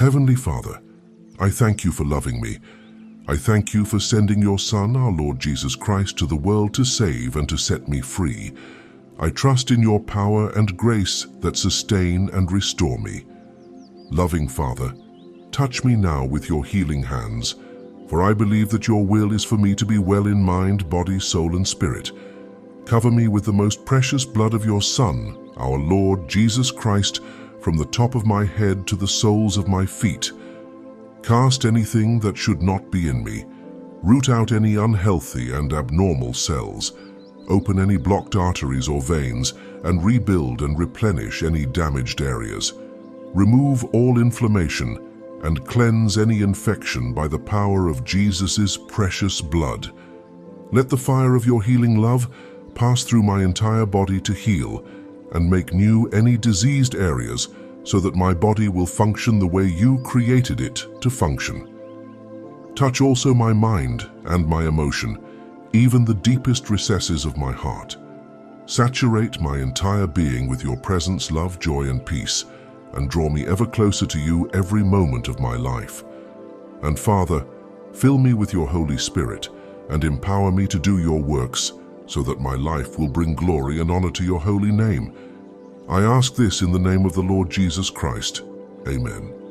Heavenly Father, I thank you for loving me. I thank you for sending your Son, our Lord Jesus Christ, to the world to save and to set me free. I trust in your power and grace that sustain and restore me. Loving Father, touch me now with your healing hands, for I believe that your will is for me to be well in mind, body, soul, and spirit. Cover me with the most precious blood of your Son, our Lord Jesus Christ, from the top of my head to the soles of my feet. Cast anything that should not be in me. Root out any unhealthy and abnormal cells. Open any blocked arteries or veins, and rebuild and replenish any damaged areas. Remove all inflammation and cleanse any infection by the power of Jesus' precious blood. Let the fire of your healing love pass through my entire body to heal and make new any diseased areas, so that my body will function the way you created it to function. Touch also my mind and my emotion, even the deepest recesses of my heart. Saturate my entire being with your presence, love, joy, and peace, and draw me ever closer to you every moment of my life. And Father, fill me with your Holy Spirit and empower me to do your works, so that my life will bring glory and honor to your holy name. I ask this in the name of the Lord Jesus Christ. Amen.